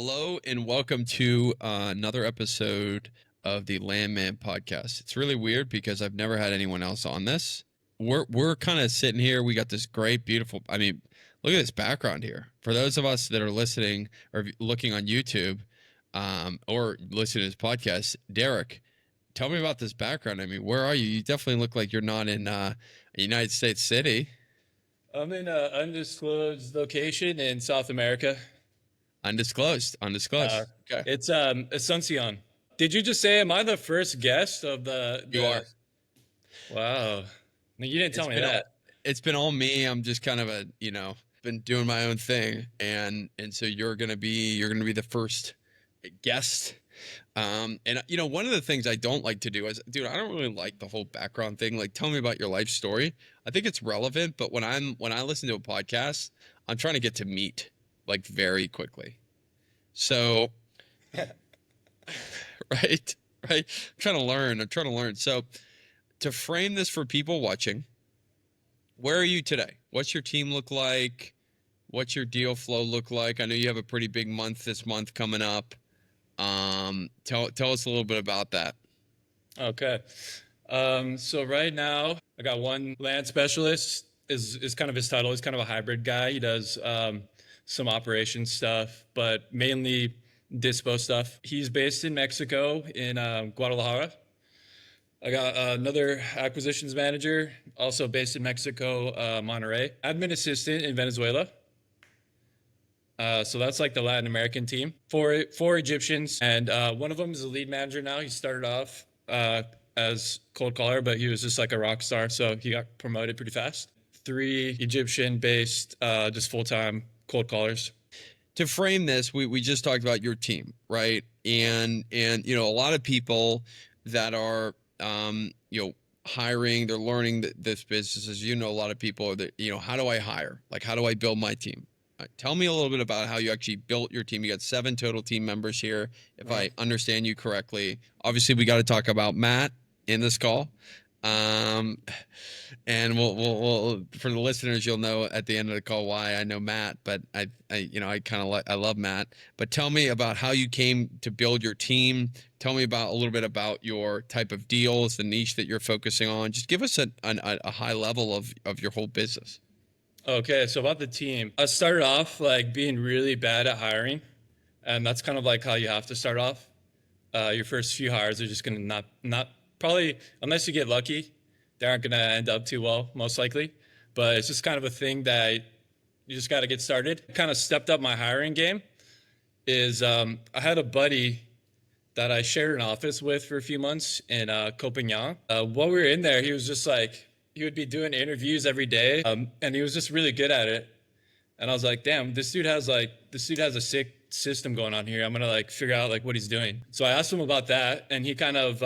Hello and welcome to another episode of the Landman podcast. It's really weird because I've never had anyone else on this. We're kind of sitting here. We got this great, beautiful. I mean, look at this background here. For those of us that are listening or looking on YouTube, or listening to this podcast, Derek, tell me about this background. I mean, where are you? You definitely look like you're not in a United States city. I'm in an undisclosed location in South America. Undisclosed. Uh, Undisclosed. Okay, it's Asuncion. Did you just say am I the first guest of the you are. the? Wow, no, you didn't It's tell me been all that. it's been all me. I'm just kind of been doing my own thing, and so you're gonna be the first guest. And one of the things I don't like to do is, dude, I don't really like the whole background thing. Like, tell me about your life story. I think it's relevant, but when I listen to a podcast, I'm trying to get to meet like very quickly. So, right, right. I'm trying to learn. I'm trying to learn. So, to frame this for people watching, where are you today? What's your team look like? What's your deal flow look like? I know you have a pretty big month this month coming up. Tell us a little bit about that. Okay. So right now I got one land specialist is kind of his title. He's kind of a hybrid guy. He does some operations stuff, but mainly dispo stuff. He's based in Mexico in Guadalajara. I got another acquisitions manager, also based in Mexico, Monterrey. Admin assistant in Venezuela. So that's like the Latin American team. Four Egyptians, and one of them is a lead manager now. He started off as cold caller, but he was just like a rock star, so he got promoted pretty fast. Three Egyptian-based, just full-time cold callers. To frame this, we just talked about your team, right? And a lot of people that are hiring, they're learning this business. As you know, a lot of people are that, how do I hire? Like, how do I build my team? Tell me a little bit about how you actually built your team. You got 7 total team members here, if I understand you correctly. Obviously, we got to talk about Matt in this call. And we'll for the listeners, you'll know at the end of the call why I know Matt. But I kind of I love Matt. But tell me about how you came to build your team. Tell me about a little bit about your type of deals, the niche that you're focusing on. Just give us a high level of your whole business. Okay, so about the team, I started off like being really bad at hiring, and that's kind of like how you have to start off. Your first few hires are just gonna not probably unless you get lucky, they aren't gonna end up too well, most likely. But it's just kind of a thing that you just got to get started. Kind of stepped up my hiring game. I had a buddy that I shared an office with for a few months in Copenhagen. While we were in there, he was just like he would be doing interviews every day, and he was just really good at it. And I was like, damn, this dude has a sick system going on here. I'm gonna like figure out like what he's doing. So I asked him about that, and he kind of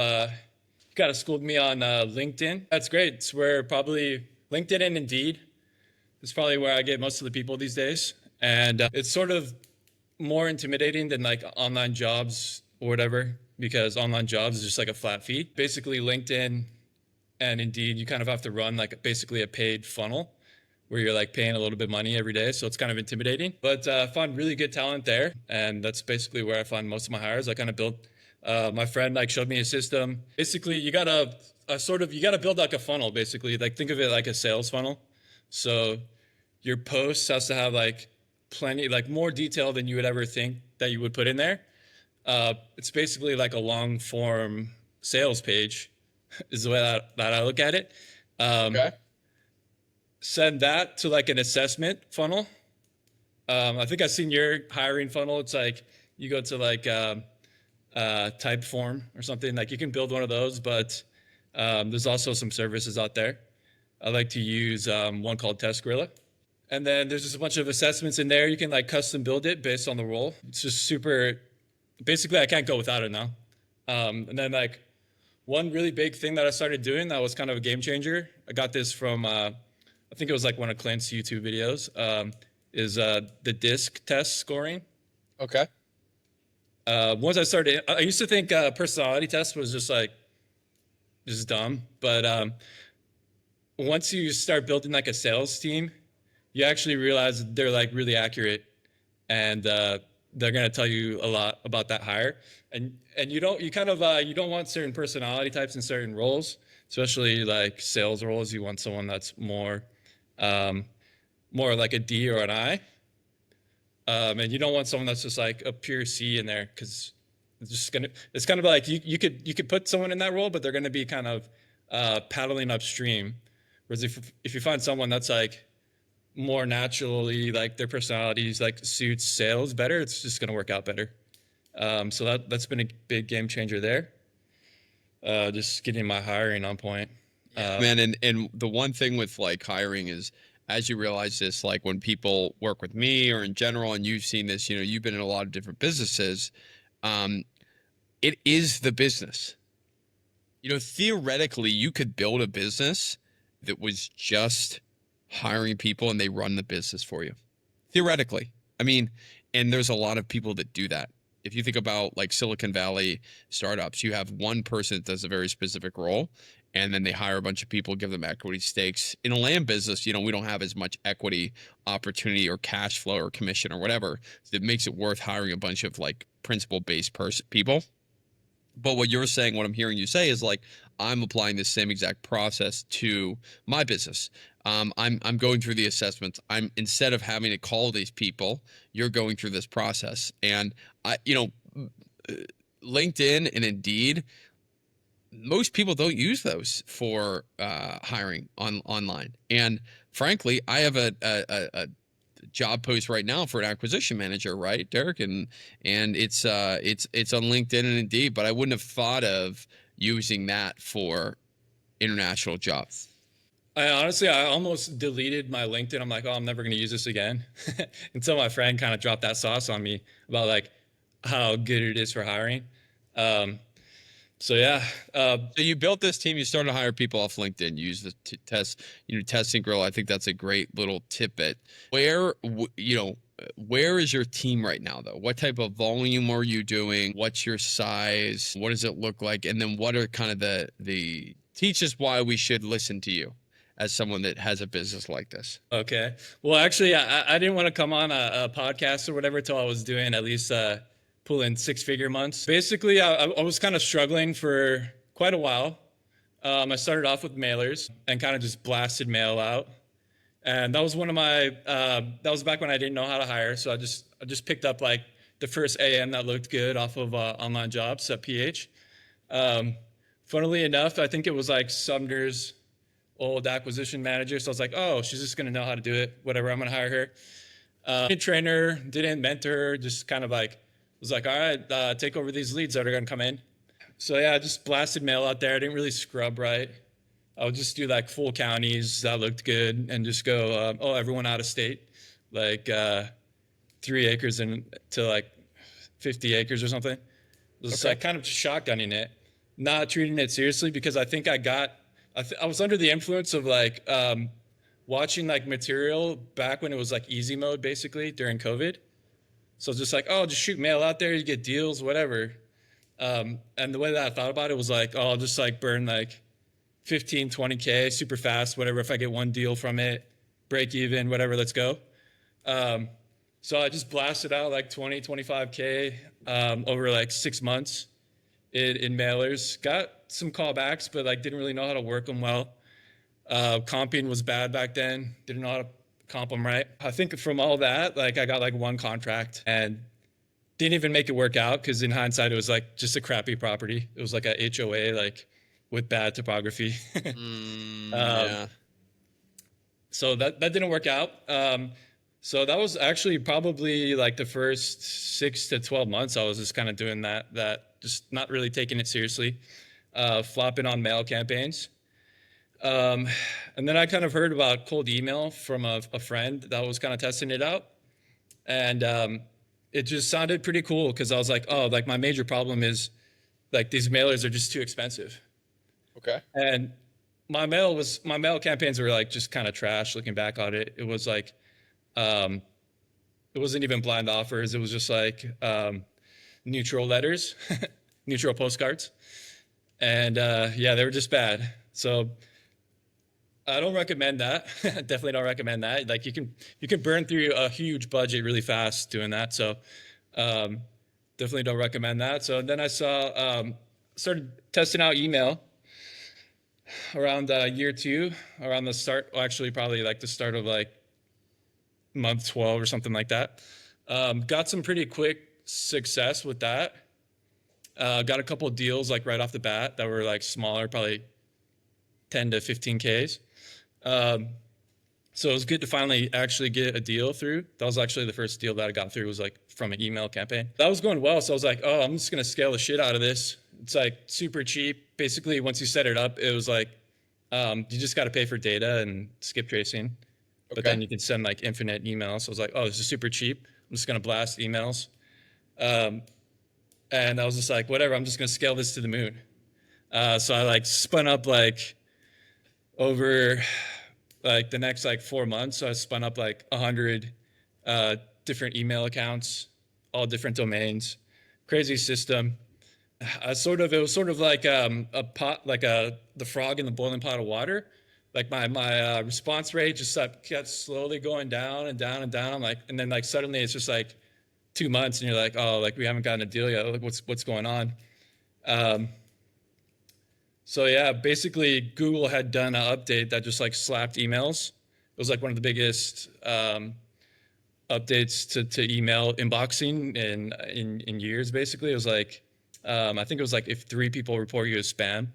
schooled me on LinkedIn. That's great. It's where probably LinkedIn and Indeed is probably where I get most of the people these days. And it's sort of more intimidating than like online jobs or whatever, because online jobs is just like a flat fee. Basically, LinkedIn and Indeed, you kind of have to run like basically a paid funnel where you're like paying a little bit of money every day. So it's kind of intimidating, but I found really good talent there. And that's basically where I find most of my hires. I kind of built, my friend like showed me a system. Basically, you gotta build like a funnel, basically. Like think of it like a sales funnel. So your post has to have like plenty, like more detail than you would ever think that you would put in there. It's basically like a long form sales page is the way that I look at it. Okay. Send that to like an assessment funnel. I think I've seen your hiring funnel. It's like you go to like type form or something. Like you can build one of those, but there's also some services out there. I like to use one called Test Gorilla. And then there's just a bunch of assessments in there. You can like custom build it based on the role. It's just super, basically I can't go without it now. And then like one really big thing that I started doing that was kind of a game changer. I got this from, I think it was like one of Clint's YouTube videos, is the disc test scoring. Okay. Once I used to think personality test was just dumb. But once you start building like a sales team, you actually realize they're like really accurate. And they're going to tell you a lot about that hire. And you don't want certain personality types in certain roles, especially like sales roles. You want someone that's um, more like a D or an I. And you don't want someone that's just like a pure C in there, because it's kind of like you could put someone in that role, but they're gonna be kind of paddling upstream. Whereas if you find someone that's like more naturally, like their personalities like suits sales better, it's just gonna work out better. So that's been a big game changer there. Just getting my hiring on point. Yeah, man. And the one thing with like hiring is, as you realize this, like when people work with me or in general, and you've seen this, you've been in a lot of different businesses. Um, it is the business. Theoretically, you could build a business that was just hiring people and they run the business for you. Theoretically. I mean, and there's a lot of people that do that. If you think about like Silicon Valley startups, you have one person that does a very specific role, and then they hire a bunch of people, give them equity stakes. In a land business, we don't have as much equity opportunity or cash flow or commission or whatever that makes it worth hiring a bunch of like principal based people. But what you're saying, what I'm hearing you say is like, I'm applying the same exact process to my business. I'm going through the assessments. Instead of having to call these people, you're going through this process. And LinkedIn and Indeed, most people don't use those for hiring online. And frankly, I have a job post right now for an acquisition manager, right, Derek? And it's on LinkedIn and Indeed, but I wouldn't have thought of using that for international jobs. I almost deleted my LinkedIn. I'm like, oh, I'm never going to use this again, until my friend kind of dropped that sauce on me about like how good it is for hiring. Um, so yeah, So you built this team. You started to hire people off LinkedIn. You use the test, test and grow. I think that's a great little tidbit. Where is your team right now, though? What type of volume are you doing? What's your size? What does it look like? And then what are kind of the teach us why we should listen to you as someone that has a business like this. okay. Well, actually, I didn't want to come on a podcast or whatever till I was doing at least pull in six-figure months. Basically, I was kind of struggling for quite a while. I started off with mailers and kind of just blasted mail out. And that was one of my that was back when I didn't know how to hire. So I just picked up like the first AM that looked good off of online jobs at PH. Um, Funnily enough, I think it was like Sumner's old acquisition manager. So I was like, oh, she's just gonna know how to do it. Whatever, I'm gonna hire her. Didn't train her, didn't mentor her, just kind of like was like, all right, take over these leads that are gonna come in. So yeah, I just blasted mail out there. I didn't really scrub right. I would just do like full counties that looked good and just go, oh, everyone out of state, like 3 acres and to like 50 acres or something. It was like kind of just shotgunning it, not treating it seriously, because I think I was under the influence of like watching like material back when it was like easy mode basically during COVID. So it's just like, oh, just shoot mail out there, you get deals, whatever. And the way that I thought about it was like, oh, I'll just like burn like 15, 20K super fast, whatever. If I get one deal from it, break even, whatever, let's go. So I just blasted out like 20, 25K over like 6 months in mailers. Got some callbacks, but like didn't really know how to work them well. Comping was bad back then. Didn't know how to comp them right. I think from all that, like I got like one contract and didn't even make it work out, because in hindsight, it was like just a crappy property. It was like a HOA, like with bad topography. Yeah. So that didn't work out. So that was actually probably like the first 6 to 12 months. I was just kind of doing that just not really taking it seriously, flopping on mail campaigns. And then I kind of heard about cold email from a friend that was kind of testing it out. And it just sounded pretty cool, because I was like, oh, like my major problem is like these mailers are just too expensive. Okay. And my mail campaigns were like just kind of trash looking back on it. It was like, it wasn't even blind offers. It was just like neutral letters, neutral postcards. And yeah, they were just bad. So I don't recommend that. Definitely don't recommend that. Like you can burn through a huge budget really fast doing that. So Um, Definitely don't recommend that. So then I started testing out email around year two, around the start, well, actually probably like the start of like month 12 or something like that. Got some pretty quick success with that. Got a couple of deals like right off the bat that were like smaller, probably 10 to 15 Ks. So it was good to finally actually get a deal through. That was actually the first deal that I got through, was like from an email campaign. That was going well. So I was like, oh, I'm just going to scale the shit out of this. It's like super cheap. Basically, once you set it up, it was like, you just got to pay for data and skip tracing. But Okay. then you can send like infinite emails. So I was like, oh, this is super cheap. I'm just going to blast emails. Um, and I was just like, whatever, I'm just going to scale this to the moon. So I like spun up like over like the next like 4 months. So I spun up like 100 different email accounts, all different domains, crazy system. It was sort of like a pot, like the frog in the boiling pot of water. Like my response rate just kept slowly going down and down and down. Like, and then like suddenly it's just like 2 months, and you're like, oh, like we haven't gotten a deal yet. Like, what's going on? Um, so yeah, basically Google had done an update that just like slapped emails. It was like one of the biggest updates to email inboxing in years. Basically, it was like I think it was like if 3 people report you as spam,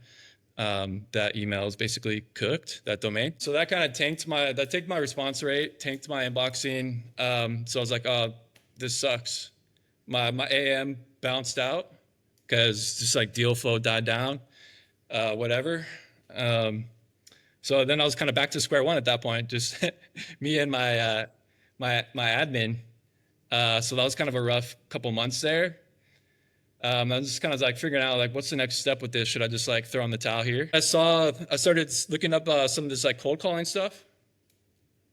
that email is basically cooked, that domain. So that kind of tanked my response rate, tanked my inboxing. So I was like, oh, this sucks. My AM bounced out because just like deal flow died down, whatever. Um, so then I was kind of back to square one at that point, just me and my admin. So that was kind of a rough couple months there. I was just kind of like figuring out like what's the next step with this. Should I just like throw in the towel here? I started looking up some of this like cold calling stuff,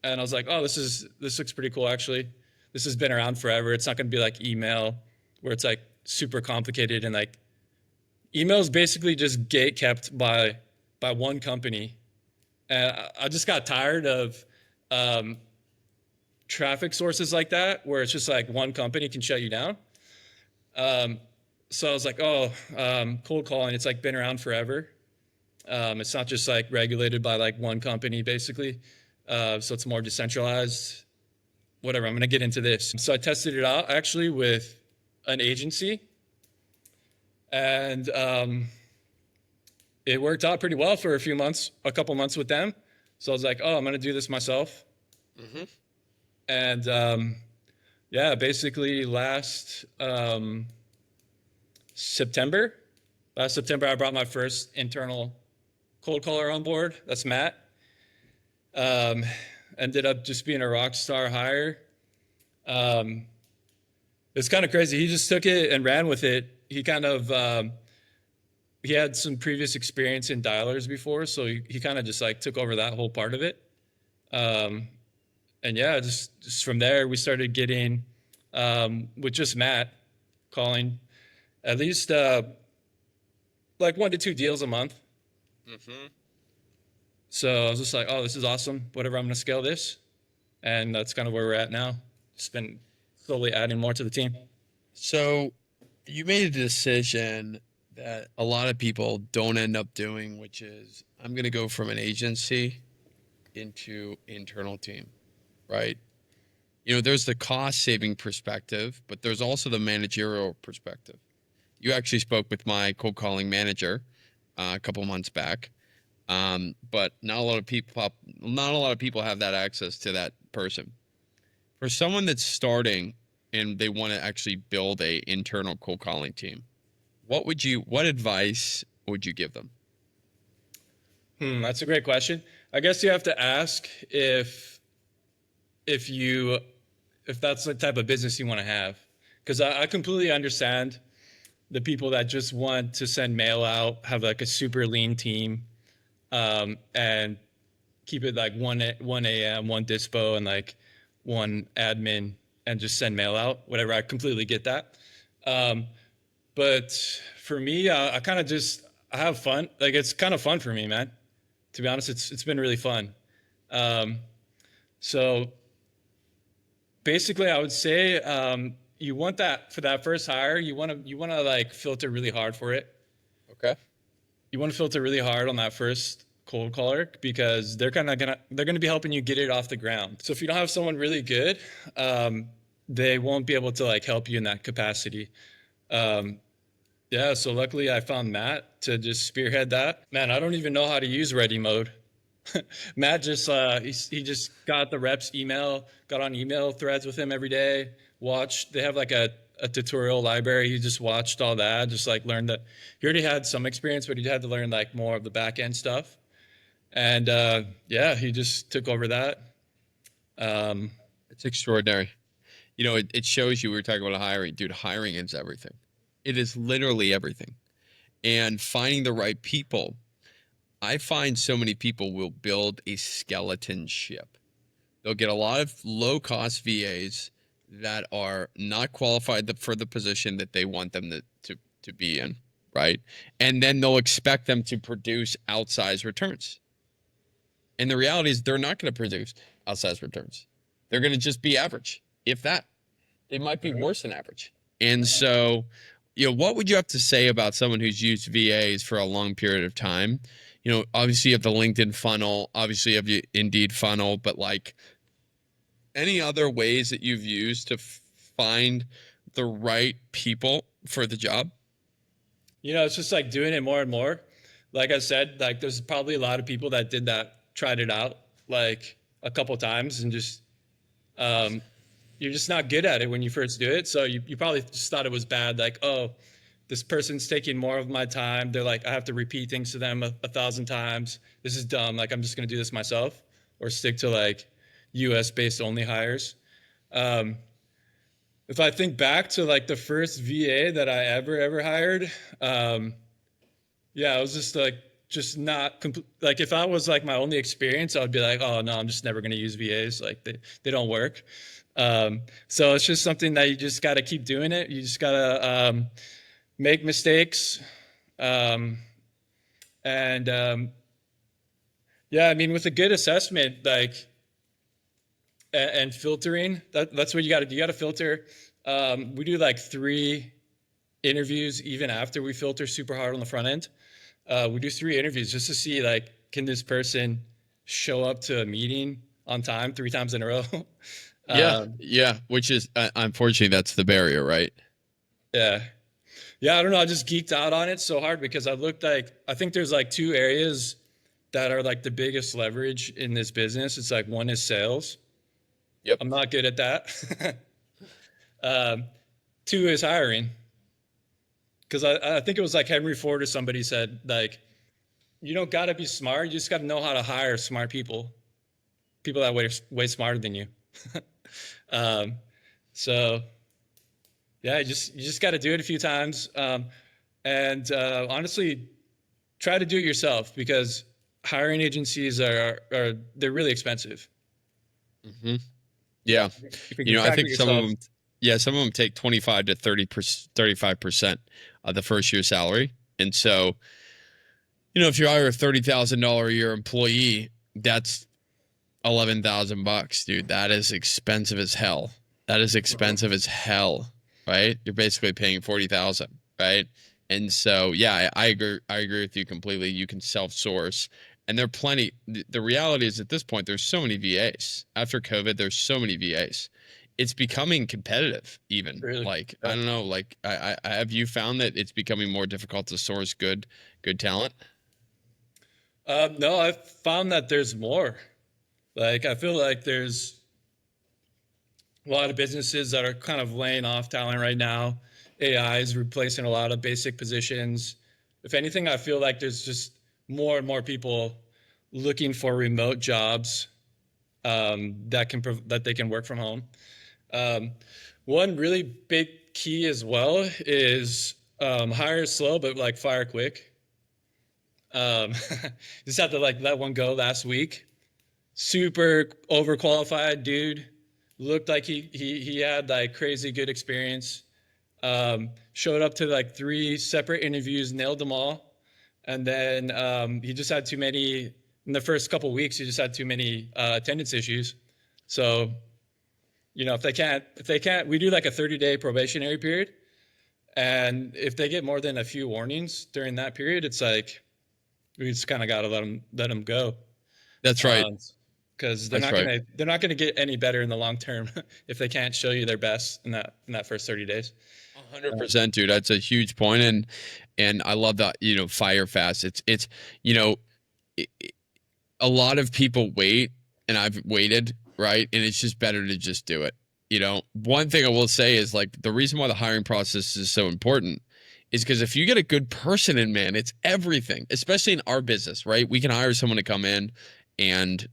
and I was like, oh, this looks pretty cool actually. This has been around forever. It's not going to be like email, where it's like super complicated, and like email is basically just gate kept by one company. And I just got tired of um, traffic sources like that, where it's just like one company can shut you down. Um, so I was like, oh, cold calling, it's like been around forever. It's not just like regulated by like one company, basically. So it's more decentralized. Whatever, I'm going to get into this. So I tested it out actually with an agency, and it worked out pretty well for a couple months with them. So I was like, oh, I'm going to do this myself. Mm-hmm. And yeah, basically September, last September, I brought my first internal cold caller on board. That's Matt. Um, Ended up just being a rock star hire. Um, it's kind of crazy. He just took it and ran with it. He had some previous experience in dialers before, so he kind of just like took over that whole part of it. Um, and yeah, just from there, we started getting with just Matt calling at least like 1 to 2 deals a month. Mm-hmm. So I was just like, oh, this is awesome. Whatever, I'm going to scale this. And that's kind of where we're at now. Just been slowly adding more to the team. So you made a decision that a lot of people don't end up doing, which is I'm going to go from an agency into internal team, right? You know, there's the cost saving perspective, but there's also the managerial perspective. You actually spoke with my cold calling manager a couple months back, but not a lot of people have that access to that person. For someone that's starting and they want to actually build a internal cold calling team, what advice would you give them? That's a great question. I guess you have to ask if you if that's the type of business you want to have, because I completely understand the people that just want to send mail out, have like a super lean team, and keep it like one a.m., one dispo, and like one admin, and just send mail out. Whatever, I completely get that. Um, but for me, I kind of just I have fun. Like it's kind of fun for me, man. To be honest, it's been really fun. Um, so basically, I would say you want that for that first hire, you want to like filter really hard for it. Okay. You want to filter really hard on that first cold caller because they're gonna be helping you get it off the ground. So if you don't have someone really good, they won't be able to like help you in that capacity. Um, yeah, so luckily I found Matt to just spearhead that. Man, I don't even know how to use ready mode. Matt just he just got the reps email, got on email threads with him every day. Watched they have like a tutorial library. He just watched all that, just like learned that he already had some experience, but he had to learn like more of the back end stuff. And yeah, he just took over that. Um, It's extraordinary. You know, it shows you, we were talking about hiring. Dude, hiring is everything. It is literally everything. And finding the right people. I find so many people will build a skeleton ship. They'll get a lot of low cost VAs that are not qualified for the position that they want them to be in, right? And then they'll expect them to produce outsized returns. And the reality is they're not going to produce outsized returns. They're going to just be average, if that. It might be worse than average. And so, you know, what would you have to say about someone who's used VAs for a long period of time? You know, obviously you have the LinkedIn funnel, obviously you have the Indeed funnel, but like any other ways that you've used to find the right people for the job? it's just like doing it more and more. Like I said, like there's probably a lot of people that did that, tried it out like a couple times and just um, you're just not good at it when you first do it. So you probably just thought it was bad. Like, oh, this person's taking more of my time. They're like, I have to repeat things to them a thousand times. This is dumb. Like, I'm just going to do this myself or stick to like US based only hires. Um, if I think back to like the first VA that I ever hired, um, yeah, I was just like, just not like if I was like my only experience, I would be like, oh no, I'm just never going to use VAs. Like they don't work. So it's just something that you just got to keep doing it. You just got to make mistakes. Um, and yeah, I mean, with a good assessment, like and filtering, that's what you got to filter. We do like 3 interviews even after we filter super hard on the front end. We do 3 interviews just to see like, can this person show up to a meeting on time 3 times in a row? Yeah, um, yeah, which is unfortunately that's the barrier, right? yeah. Yeah, I don't know. I just geeked out on it so hard because I looked like I think there's like 2 areas that are like the biggest leverage in this business. It's like one is sales. Yep. I'm not good at that. um, 2 is hiring because I think it was like Henry Ford or somebody said like you don't got to be smart. You just got to know how to hire smart people, people that way smarter than you. um, so yeah, you just got to do it a few times. And honestly, try to do it yourself because hiring agencies are they're really expensive. Hmm. Yeah. If you You can know, I tackle think it some of yourself. them, yeah, some of them take 25 to 35% of the first year salary. And so, you know, if you hire a $30,000 a year employee, that's 11,000 bucks, dude. That is expensive as hell. That is expensive as hell, right? You're basically paying 40,000, right? And so, yeah, I agree. I agree with you completely. You can self-source, and there are plenty. The reality is, at this point, there's so many VAs. After COVID, there's so many VAs. It's becoming competitive, even. Really. Like, I Yeah. don't know. Like, I have you found that it's becoming more difficult to source good talent? No, I've found that there's more. Like I feel like there's a lot of businesses that are kind of laying off talent right now. AI is replacing a lot of basic positions. If anything, I feel like there's just more and more people looking for remote jobs that they can work from home. Um, One really big key as well is hire slow but like fire quick. Um, just had to like let one go last week. Super overqualified dude. Looked like he had like crazy good experience. Showed up to like 3 separate interviews, nailed them all, and then he just had too many in the first couple weeks. He just had too many attendance issues. So You know, if they can't, we do like a 30-day probationary period. And if they get more than a few warnings during that period, it's like we just kind of got to let them go. That's right. Um, because they're That's not right. gonna they're not gonna get any better in the long term if they can't show you their best in that first 30 days. 100%, dude. That's a huge point, and I love that. Fire fast. It's you know i- a lot of people wait, and I've waited, right? And it's just better to just do it. One thing I will say is like the reason why the hiring process is so important is because if you get a good person in, man, it's everything, especially in our business, right? We can hire someone to come in and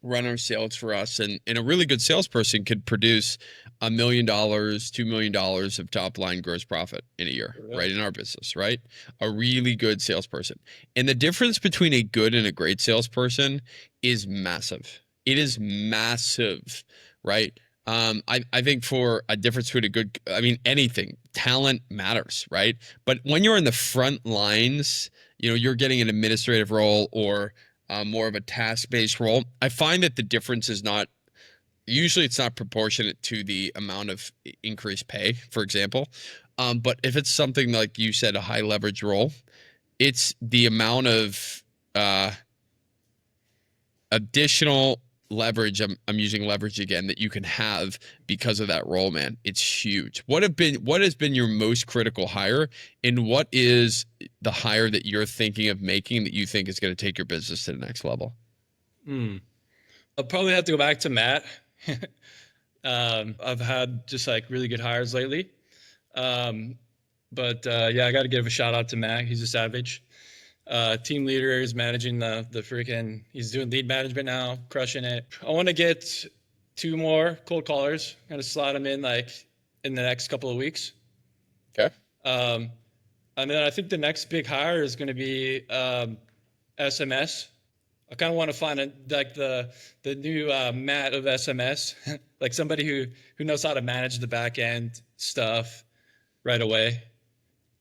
run our sales for us, and a really good salesperson could produce $1 million, $2 million of top line gross profit in a year, For real. right? In our business, right? A really good salesperson. And the difference between a good and a great salesperson is massive. It is massive, right? I think for a difference between I mean, anything, talent matters, right? But when you're in the front lines, you're getting an administrative role or more of a task-based role. I find that the difference is not usually it's not proportionate to the amount of increased pay, for example. But if it's something like you said, a high leverage role, it's the amount of uh, additional leverage. I'm using leverage again that you can have because of that role, man. It's huge. What has been your most critical hire, and what is the hire that you're thinking of making that you think is going to take your business to the next level? Hmm. I'll probably have to go back to Matt. I've had just like really good hires lately. Um, but yeah, I got to give a shout out to Matt. He's a savage. Team leader is managing the freaking. He's doing lead management now, crushing it. I want to get two more cold callers. Gonna slot them in like in the next couple of weeks. Okay. Um, and then I think the next big hire is going to be SMS. I kind of want to find like the new Matt of SMS, like somebody who knows how to manage the back end stuff right away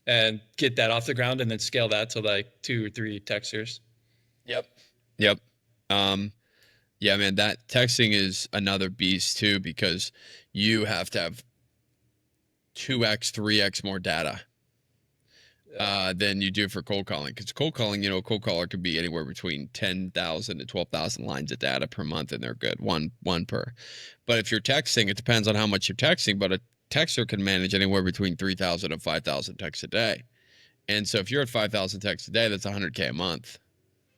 and get that off the ground and then scale that to like 2 or 3 texters. Yep. Yep. Um, yeah, man, that texting is another beast too because you have to have 2x, 3x more data Yeah. than you do for cold calling. Because cold calling, a cold caller could be anywhere between 10,000 to 12,000 lines of data per month, and they're good, one per. But if you're texting, it depends on how much you're texting. But a texter can manage anywhere between 3,000 and 5,000 texts a day. And so if you're at 5,000 texts a day, that's 100K a month,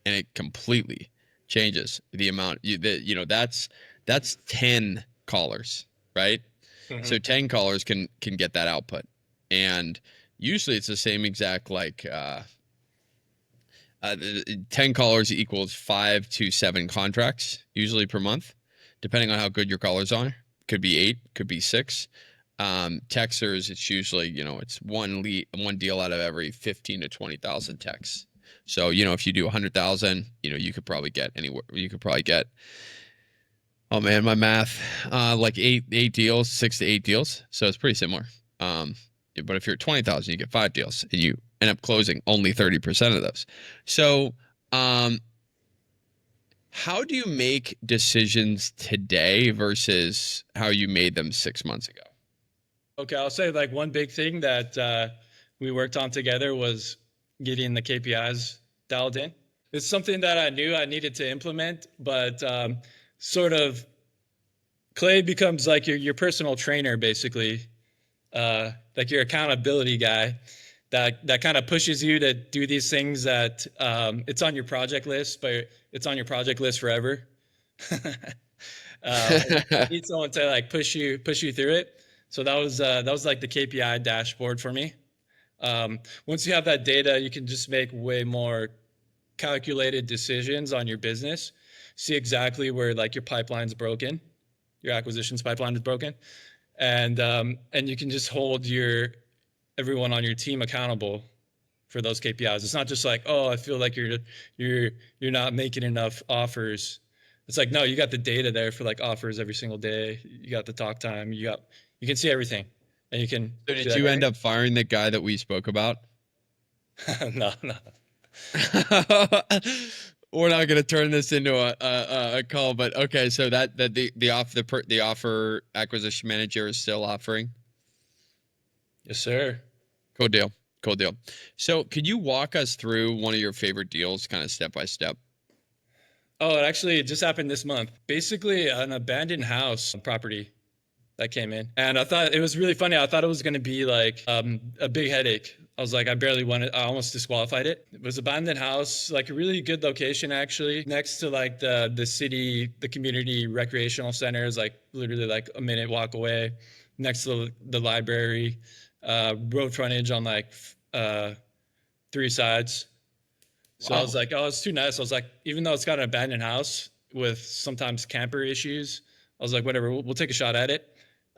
and it completely changes the amount that's 10 callers, right? Hmm. So 10 callers can get that output, and usually it's the same exact like 10 callers equals 5 to 7 contracts usually per month, depending on how good your callers are. Could be 8, could be 6. Texters, it's usually it's one deal out of every 15 to 20,000 texts. So if you do 100,000, you could probably get anywhere. You could probably get, oh man, my math, like eight deals, 6 to 8 deals. So it's pretty similar. Um, but if you're at 20,000, you get 5 deals, and you end up closing only 30% of those. So, um, how do you make decisions today versus how you made them 6 months ago? Okay, I'll say like one big thing that we worked on together was getting the KPIs dialed in. It's something that I knew I needed to implement, but sort of Clay becomes like your personal trainer, basically, like your accountability guy that kind of pushes you to do these things that it's on your project list, but it's on your project list forever. You need someone to like push you through it. So that was like the KPI dashboard for me. Once you have that data, you can just make way more calculated decisions on your business. See exactly where like your pipeline's broken, your acquisitions pipeline is broken, and you can just hold your everyone on your team accountable for those KPIs. It's not just like, oh, I feel like you're you're not making enough offers. It's like, no, you got the data there for like offers every single day. You got the talk time. You can see everything, and you can So be did like, you all end up firing the guy that we spoke about? right, no, no. We're not going to turn this into call, but okay. So that the offer acquisition manager is still offering. Yes, sir. Cool deal. Cool deal. So could you walk us through one of your favorite deals, kind of step by step? Oh, it just happened this month. Basically, an abandoned house property that came in. And I thought it was really funny. I thought it was going to be like a big headache. I was like, I barely won it. I almost disqualified it. It was abandoned house, like a really good location actually, next to like the city, the community recreational centers, like literally like a minute walk away, next to the library, road frontage on like three sides. So I was Wow. like, oh, it's too nice. I was like, even though it's got an abandoned house with sometimes camper issues, I was like, whatever, we'll take a shot at it.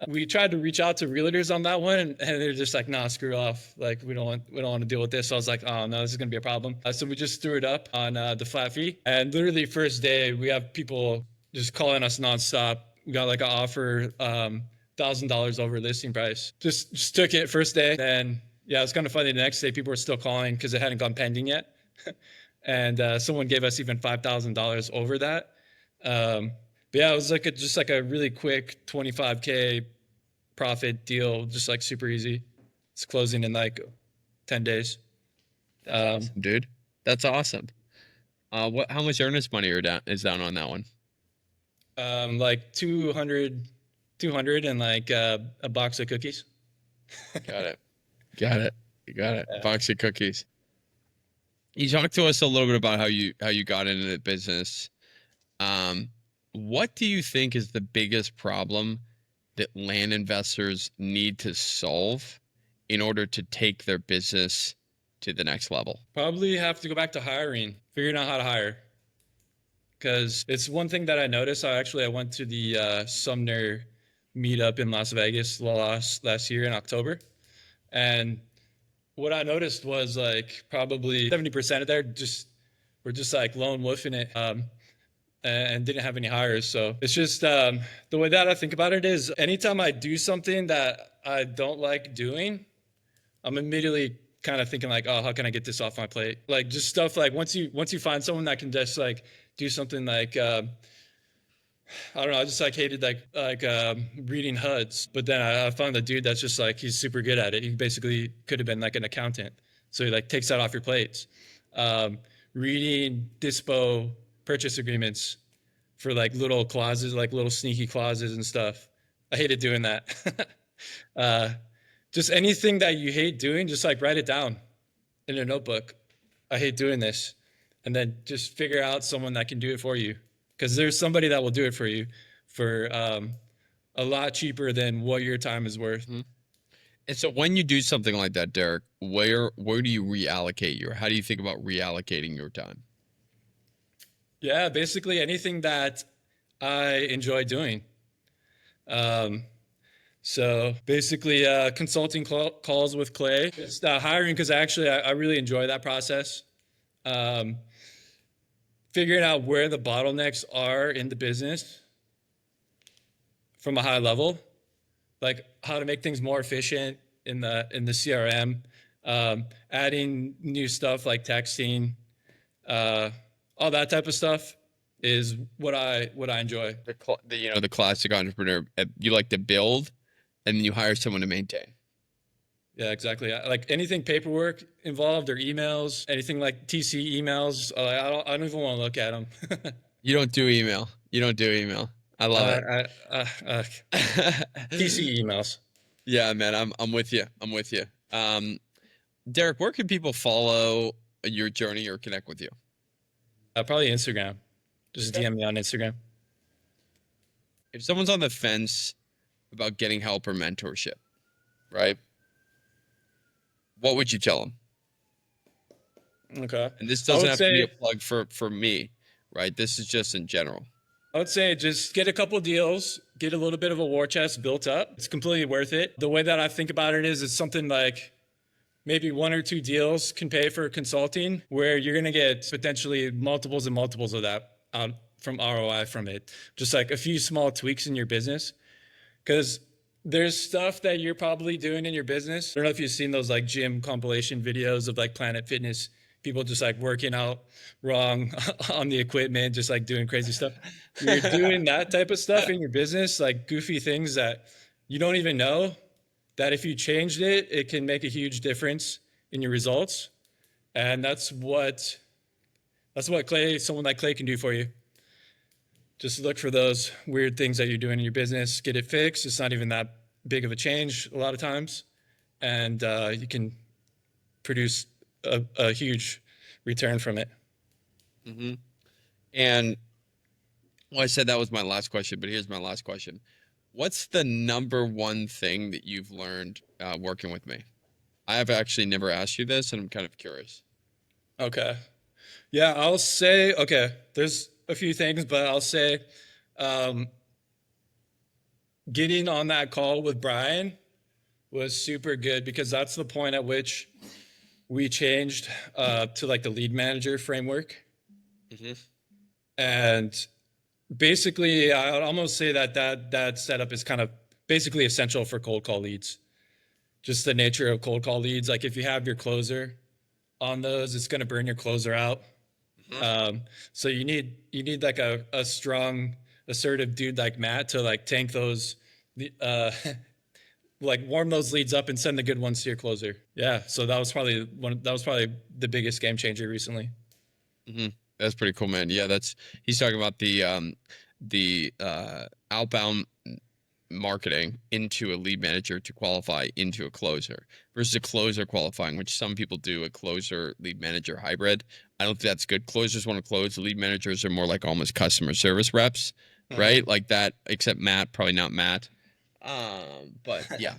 We tried to reach out to realtors on that one, and they're just like, "Nah, screw off. Like, we don't want to deal with this." So I was like, "Oh no, this is gonna be a problem." So we just threw it up on the flat fee, and literally first day we have people just calling us nonstop. We got like an offer, $1,000 over listing price. Just took it first day. Then yeah, it's kind of funny. The next day people were still calling because it hadn't gone pending yet, and someone gave us even $5,000 over that. But yeah, it was like just like a really quick 25K profit deal, just like super easy. It's closing in like 10 days. That's awesome, dude. That's awesome. How much earnest money is down on that one? Like 200 and like a box of cookies. Got it. Got it. You got it. Yeah. Box of cookies. You talked to us a little bit about how you got into the business. Um, what do you think is the biggest problem that land investors need to solve in order to take their business to the next level? Probably have to go back to hiring, figuring out how to hire. Because it's one thing that I noticed. I went to the Sumner meetup in Las Vegas last year in October. And what I noticed was like probably 70% of there just were just like lone wolfing it. And didn't have any hires. So it's just the way that I think about it is anytime I do something that I don't like doing, I'm immediately kind of thinking like, oh, how can I get this off my plate? Like just stuff like once you find someone that can just like do something like I don't know, I just like hated reading HUDs, but then I found a dude that's just like he's super good at it. He basically could have been like an accountant, so he like takes that off your plates. Reading dispo purchase agreements for like little clauses, like little sneaky clauses and stuff. I hated doing that. uh, just anything that you hate doing, just like write it down in a notebook. I hate doing this. And then just figure out someone that can do it for you. Because there's somebody that will do it for you for a lot cheaper than what your time is worth. Mhm. And so when you do something like that, Derek, where do you reallocate how do you think about reallocating your time? Yeah, basically anything that I enjoy doing. Um, so basically, consulting calls with Clay, just hiring because actually I really enjoy that process. Um, Figuring out where the bottlenecks are in the business from a high level, like how to make things more efficient in the CRM, adding new stuff like texting, uh, all that type of stuff is what I enjoy. The classic entrepreneur, you like to build and then you hire someone to maintain. Yeah, exactly. Like anything paperwork involved or emails, anything like TC emails, I don't even want to look at them. You don't do email. You don't do email. I love it. TC emails. Yeah, man, I'm with you. I'm with you. Derek, where can people follow your journey or connect with you? Probably Instagram. Just Okay. DM me on Instagram. If someone's on the fence about getting help or mentorship, right? What would you tell them? Okay. And this I doesn't would have to be a say plug for me, right? This is just in general. I would say just get a couple deals, get a little bit of a war chest built up. It's completely worth it. The way that I think about it is it's something like maybe one or two deals can pay for consulting where you're going to get potentially multiples and multiples of that out from ROI from it. Just like a few small tweaks in your business. Because there's stuff that you're probably doing in your business. I don't know if you've seen those like gym compilation videos of like Planet Fitness people just like working out wrong on the equipment, just like doing crazy stuff. You're doing that type of stuff in your business, like goofy things that you don't even know, that if you changed it, it can make a huge difference in your results. And that's what Clay, someone like Clay can do for you. Just look for those weird things that you're doing in your business, get it fixed. It's not even that big of a change a lot of times. And you can produce a huge return from it. Mm-hmm. And well, I said that was my last question, but here's my last question. What's the number one thing that you've learned working with me? I have actually never asked you this, and I'm kind of curious. Okay. Yeah, I'll say, okay, there's a few things, but I'll say um, getting on that call with Brian was super good because that's the point at which we changed to like the lead manager framework. Mm-hmm. And basically, I'd almost say that setup is kind of basically essential for cold call leads. Just the nature of cold call leads. Like if you have your closer on those, it's going to burn your closer out. So you need like a strong, assertive dude like Matt to like tank those, uh, like warm those leads up and send the good ones to your closer. Yeah. So that was probably the biggest game changer recently. Mm-hmm. That's pretty cool, man. Yeah, he's talking about the outbound marketing into a lead manager to qualify into a closer versus a closer qualifying, which some people do a closer lead manager hybrid. I don't think that's good. Closers want to close. Lead managers are more like almost customer service reps, right? Like that, except Matt, probably not Matt. But yeah.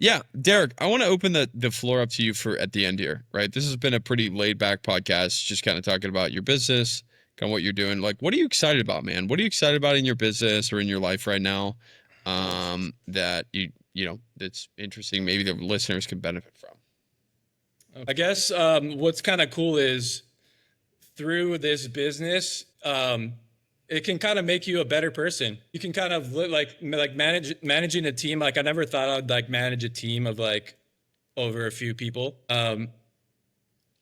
Yeah, Derek, I want to open the floor up to you for at the end here, right? This has been a pretty laid back podcast, just kind of talking about your business, kind of what you're doing. Like, what are you excited about, man? What are you excited about in your business or in your life right now? That you know, that's interesting. Maybe the listeners can benefit from. I guess what's kind of cool is through this business, it can kind of make you a better person. You can kind of managing a team. Like I never thought I'd like manage a team of like over a few people.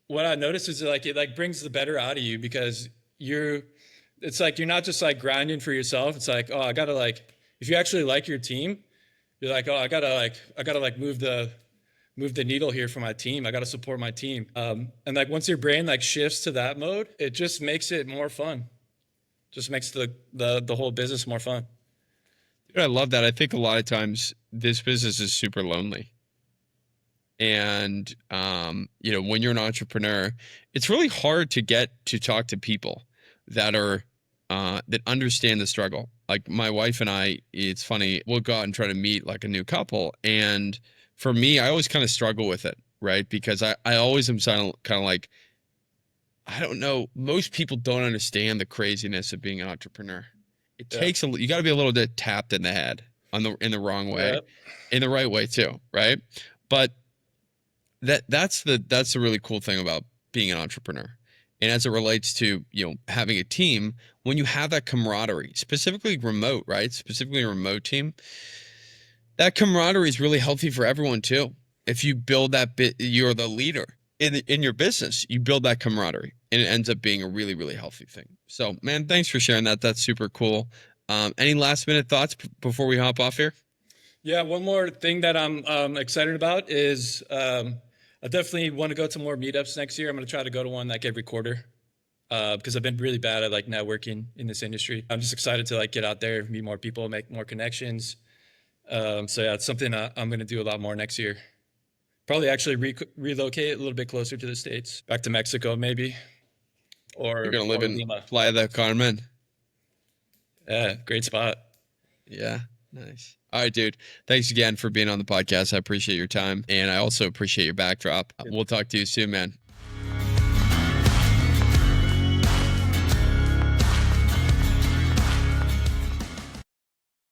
What I noticed is like it like brings the better out of you because it's like you're not just like grinding for yourself. It's like, oh, I gotta like, if you actually like your team, you're like, oh, I gotta like move the needle here for my team. I gotta support my team. And like once your brain like shifts to that mode, it just makes it more fun. Just makes the whole business more fun. Dude, I love that. I think a lot of times this business is super lonely. And you know, when you're an entrepreneur, it's really hard to get to talk to people that are that understand the struggle. Like my wife and I, it's funny, we'll go out and try to meet like a new couple. And for me, I always kind of struggle with it, right? Because I always am kind of like, I don't know, most people don't understand the craziness of being an entrepreneur. It takes you got to be a little bit tapped in the head in the wrong way, in the right way too, right? But that's the really cool thing about being an entrepreneur. And as it relates to, you know, having a team, when you have that camaraderie, specifically remote, right? Specifically a remote team, that camaraderie is really healthy for everyone too. If you build that bit, you're the leader in your business, you build that camaraderie and it ends up being a really, really healthy thing. So man, thanks for sharing that. That's super cool. Any last minute thoughts before we hop off here? Yeah, one more thing that I'm excited about is I definitely want to go to more meetups next year. I'm going to try to go to one like every quarter because I've been really bad at like networking in this industry. I'm just excited to like get out there, meet more people, make more connections. So yeah, it's something I'm going to do a lot more next year. Probably actually relocate a little bit closer to the States, back to Mexico maybe, or You're gonna live in Lima. Playa del Carmen. Yeah, great spot. Yeah, nice. All right, dude. Thanks again for being on the podcast. I appreciate your time, and I also appreciate your backdrop. We'll talk to you soon, man.